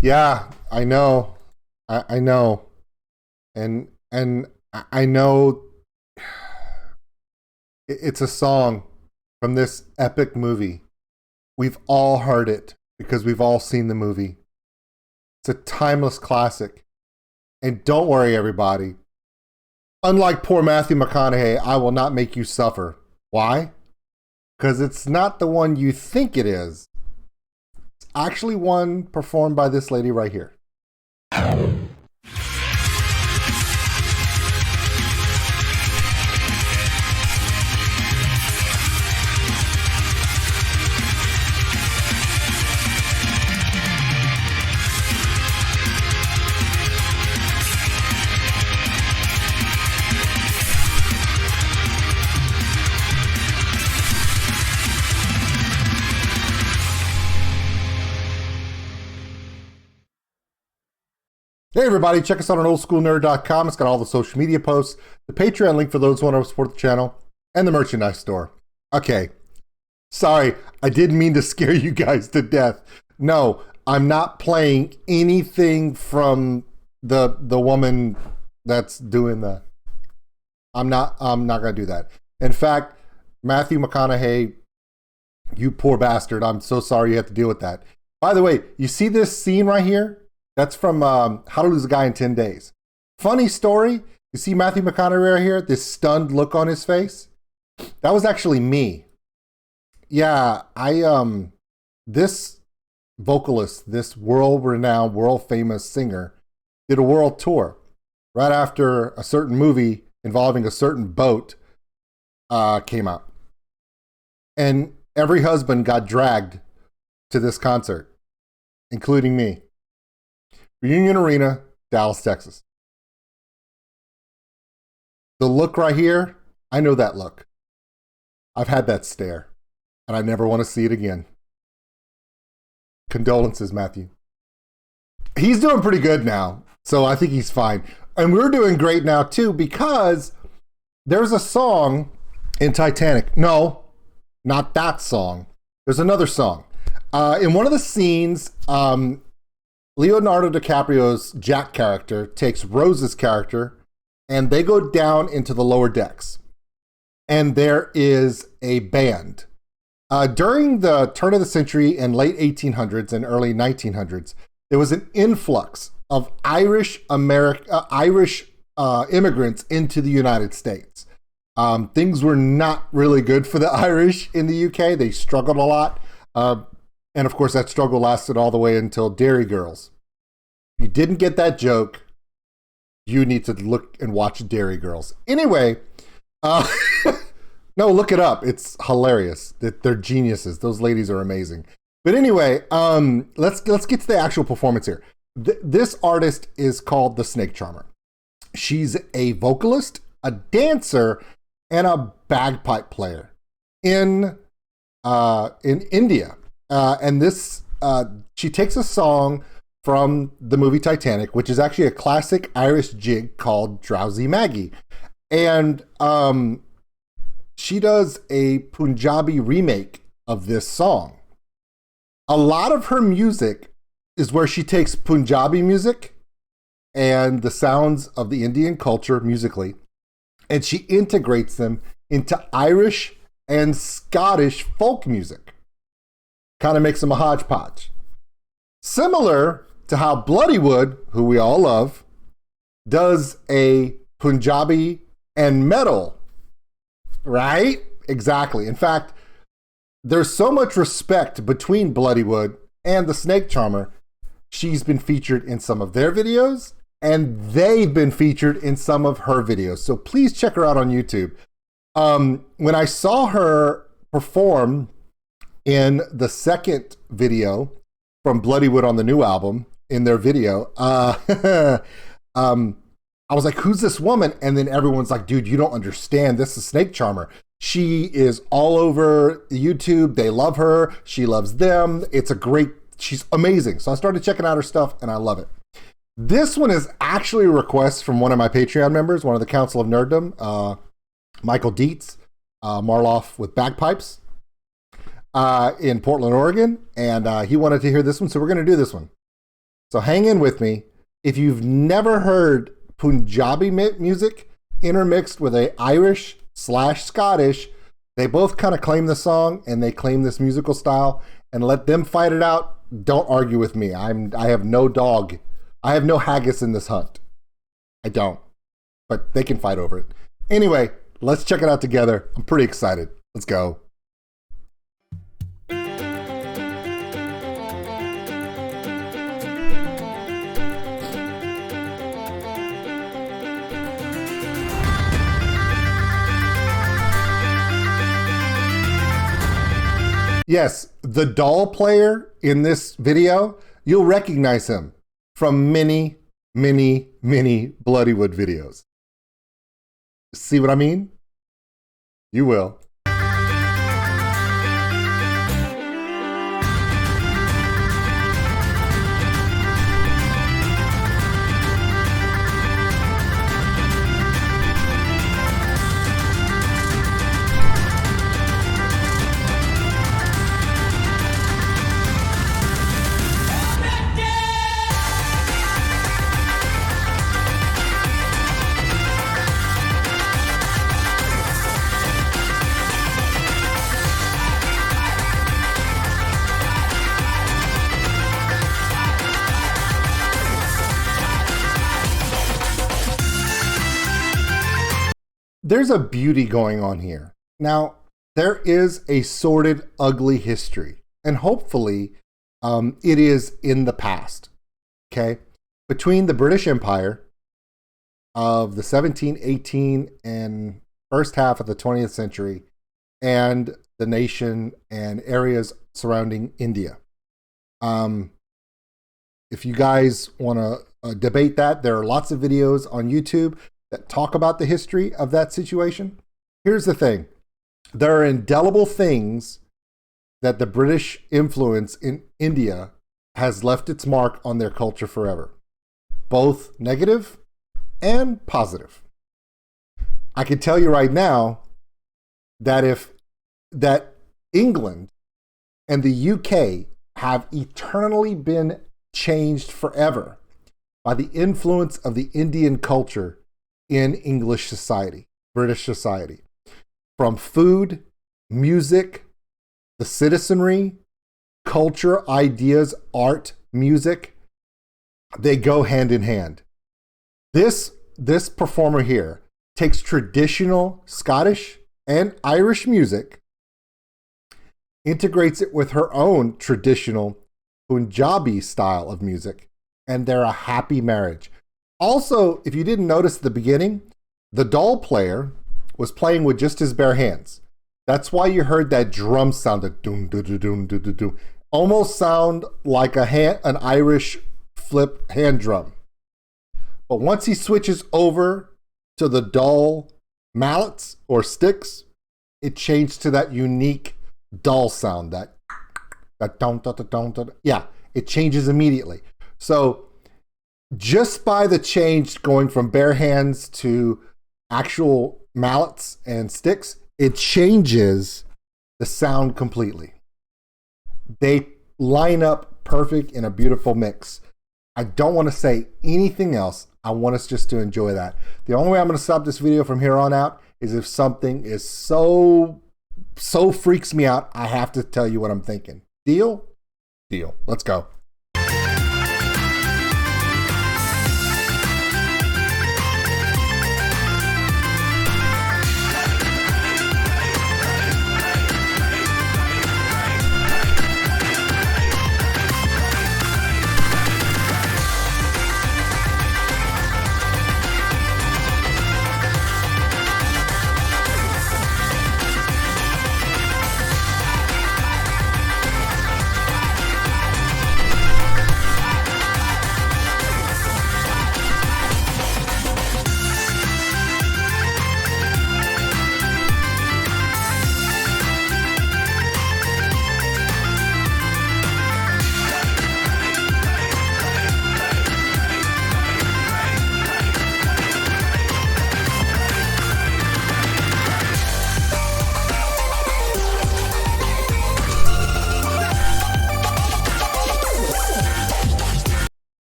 Yeah, I know. I know. And I know it's a song from this epic movie. We've all heard it because we've all seen the movie. It's a timeless classic. And don't worry, everybody. Unlike poor Matthew McConaughey, I will not make you suffer. Why? Because it's not the one you think it is. It's actually one performed by this lady right here. Hey everybody, check us out on OldSkuleNerd.com. It's got all the social media posts, the Patreon link for those who want to support the channel, and the merchandise store. Okay, sorry, I didn't mean to scare you guys to death. No, I'm not playing anything from the woman that's doing the. I'm not gonna do that. In fact, Matthew McConaughey, you poor bastard. I'm so sorry you have to deal with that. By the way, you see this scene right here? That's from How to Lose a Guy in 10 Days. Funny story. You see Matthew McConaughey right here? This stunned look on his face? That was actually me. Yeah, this vocalist, this world-renowned, world-famous singer, did a world tour right after a certain movie involving a certain boat came out. And every husband got dragged to this concert, including me. Reunion Arena, Dallas, Texas. The look right here, I know that look. I've had that stare, and I never want to see it again. Condolences, Matthew. He's doing pretty good now, so I think he's fine. And we're doing great now, too, because there's a song in Titanic. No, not that song. There's another song. In one of the scenes, Leonardo DiCaprio's Jack character takes Rose's character and they go down into the lower decks. And there is a band. During the turn of the century and late 1800s and early 1900s, there was an influx of Irish immigrants into the United States. Things were not really good for the Irish in the UK. They struggled a lot. And of course, that struggle lasted all the way until Dairy Girls. If you didn't get that joke, you need to look and watch Dairy Girls. Anyway, no, look it up. It's hilarious. They're geniuses. Those ladies are amazing. But anyway, let's get to the actual performance here. This artist is called the Snake Charmer. She's a vocalist, a dancer, and a bagpipe player in India. And this, she takes a song from the movie Titanic, which is actually a classic Irish jig called Drowsy Maggie. And she does a Punjabi remake of this song. A lot of her music is where she takes Punjabi music and the sounds of the Indian culture musically, and she integrates them into Irish and Scottish folk music. Kind of makes them a hodgepodge. Similar to how Bloodywood, who we all love, does a Punjabi and metal, right? Exactly. In fact, there's so much respect between Bloodywood and the Snake Charmer. She's been featured in some of their videos, and they've been featured in some of her videos. So please check her out on YouTube. When I saw her perform in the second video from Bloodywood on the new album, in their video, I was like, who's this woman? And then everyone's like, dude, you don't understand. This is Snake Charmer. She is all over YouTube. They love her. She loves them. She's amazing. So I started checking out her stuff and I love it. This one is actually a request from one of my Patreon members, one of the Council of Nerddom, Michael Dietz, Marloff with Bagpipes in Portland, Oregon. And he wanted to hear this one. So we're going to do this one. So hang in with me. If you've never heard Punjabi music intermixed with a Irish/Scottish, they both kind of claim the song and they claim this musical style, and let them fight it out. Don't argue with me. I have no dog. I have no haggis in this hunt. I don't. But they can fight over it. Anyway, let's check it out together. I'm pretty excited. Let's go. Yes, the doll player in this video, you'll recognize him from many, many, many Bloodywood videos. See what I mean? You will. There's a beauty going on here. Now, there is a sordid, ugly history, and hopefully it is in the past, okay? Between the British Empire of the 17, 18, and first half of the 20th century, and the nation and areas surrounding India. If you guys want to debate that, there are lots of videos on YouTube that talk about the history of that situation. Here's the thing. There are indelible things that the British influence in India has left its mark on their culture forever, both negative and positive. I can tell you right now that England and the UK have eternally been changed forever by the influence of the Indian culture in English society, British society. From food, music, the citizenry, culture, ideas, art, music, they go hand in hand. This performer here takes traditional Scottish and Irish music, integrates it with her own traditional Punjabi style of music, and they're a happy marriage. Also, if you didn't notice at the beginning, the doll player was playing with just his bare hands. That's why you heard that drum sound, that doom, doom, doom, doom, doom, doom, almost sound like an Irish flip hand drum. But once he switches over to the doll mallets or sticks, it changed to that unique doll sound, that dum, dum, dum, dum. Yeah, it changes immediately. So just by the change going from bare hands to actual mallets and sticks, it changes the sound completely. They line up perfect in a beautiful mix. I don't want to say anything else. I want us just to enjoy that. The only way I'm going to stop this video from here on out is if something is so freaks me out, I have to tell you what I'm thinking. Deal? Deal. Let's go.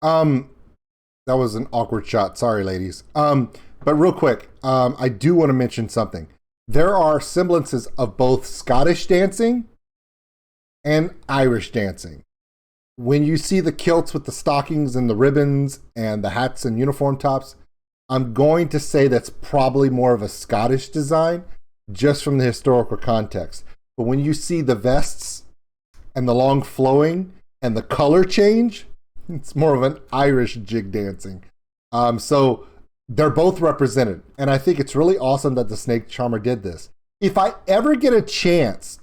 Um, that was an awkward shot. Sorry, ladies. But real quick, I do want to mention something. There are semblances of both Scottish dancing and Irish dancing. When you see the kilts with the stockings and the ribbons and the hats and uniform tops, I'm going to say that's probably more of a Scottish design, just from the historical context. But when you see the vests and the long flowing and the color change, it's more of an Irish jig dancing. So they're both represented. And I think it's really awesome that the Snake Charmer did this. If I ever get a chance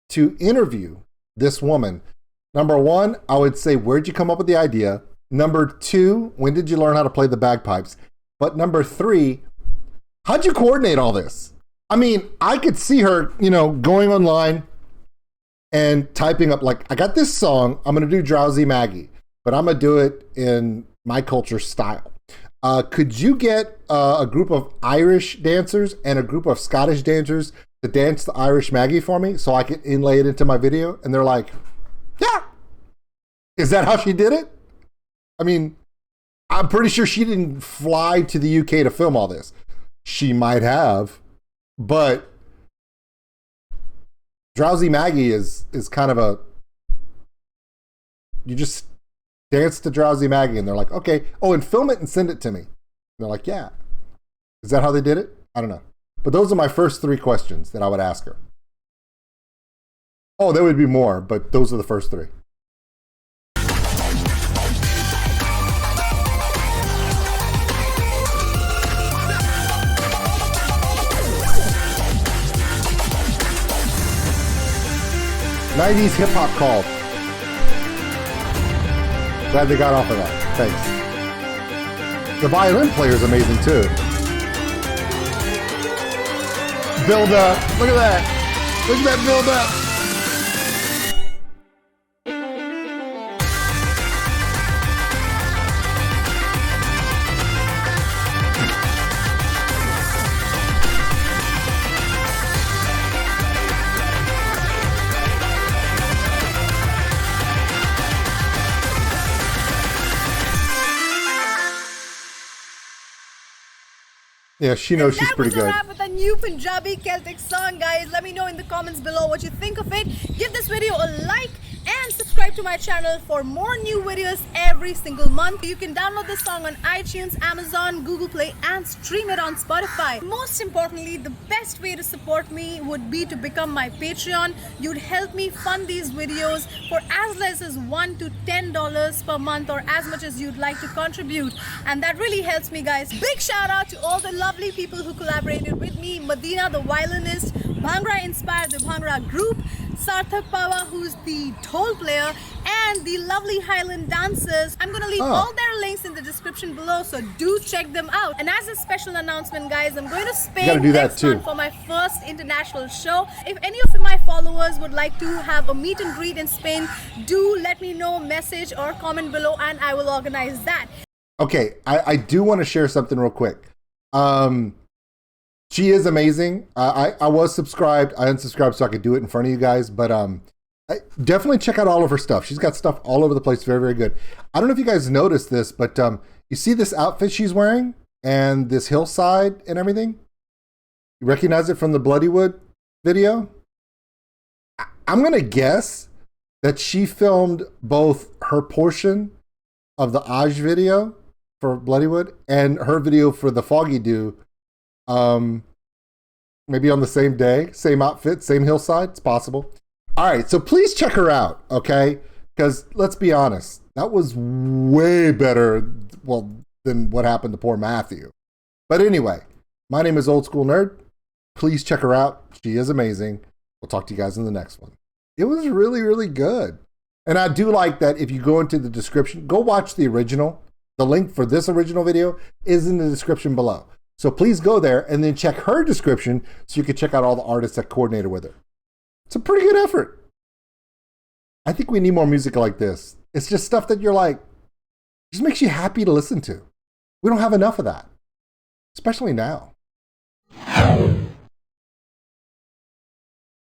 to interview this woman, number one, I would say, where'd you come up with the idea? Number two, when did you learn how to play the bagpipes? But number three, how'd you coordinate all this? I mean, I could see her, going online and typing up, like, I got this song, I'm going to do Drowsy Maggie, but I'm going to do it in my culture style. Could you get a group of Irish dancers and a group of Scottish dancers to dance the Irish Maggie for me so I could inlay it into my video? And they're like, yeah. Is that how she did it? I mean, I'm pretty sure she didn't fly to the UK to film all this. She might have, but Drowsy Maggie is kind of a, you just dance to Drowsy Maggie and they're like, okay, oh, and film it and send it to me. And they're like, yeah. Is that how they did it? I don't know. But those are my first three questions that I would ask her. Oh, there would be more, but those are the first three. '90s hip hop call. Glad they got off of that. Thanks. The violin player is amazing too. Build up. Look at that. Look at that build up. Yeah, she knows she's pretty good. That was a wrap with a new Punjabi Celtic song, guys. Let me know in the comments below what you think of it. Give this video a like and subscribe to my channel for more new videos every single month. You can download this song on iTunes, Amazon, Google Play and stream it on Spotify. Most importantly, the best way to support me would be to become my Patreon. You'd help me fund these videos for as less as $1 to $10 per month, or as much as you'd like to contribute, and that really helps me, guys. Big shout out to all the lovely people who collaborated with me: Medina the violinist, Bhangra inspired the Bhangra group, Sarthak Pava who's the dhol player, and the lovely Highland dancers. I'm gonna leave all their links in the description below, so do check them out. And as a special announcement, guys, I'm going to Spain next month for my first international show. If any of my followers would like to have a meet and greet in Spain, do let me know, message or comment below, and I will organize that. Okay, I do want to share something real quick. She is amazing. I was subscribed. I unsubscribed so I could do it in front of you guys. But definitely check out all of her stuff. She's got stuff all over the place. Very, very good. I don't know if you guys noticed this, but you see this outfit she's wearing and this hillside and everything? You recognize it from the Bloodywood video? I'm going to guess that she filmed both her portion of the Aj video for Bloodywood and her video for the Foggy Dew. Maybe on the same day, same outfit, same hillside. It's possible. All right, so please check her out, okay? Because let's be honest, that was way better, than what happened to poor Matthew. But anyway, my name is Old School Nerd. Please check her out. She is amazing. We'll talk to you guys in the next one. It was really, really good. And I do like that if you go into the description, go watch the original. The link for this original video is in the description below. So please go there and then check her description so you can check out all the artists that coordinated with her. It's a pretty good effort. I think we need more music like this. It's just stuff that you're like, just makes you happy to listen to. We don't have enough of that, especially now.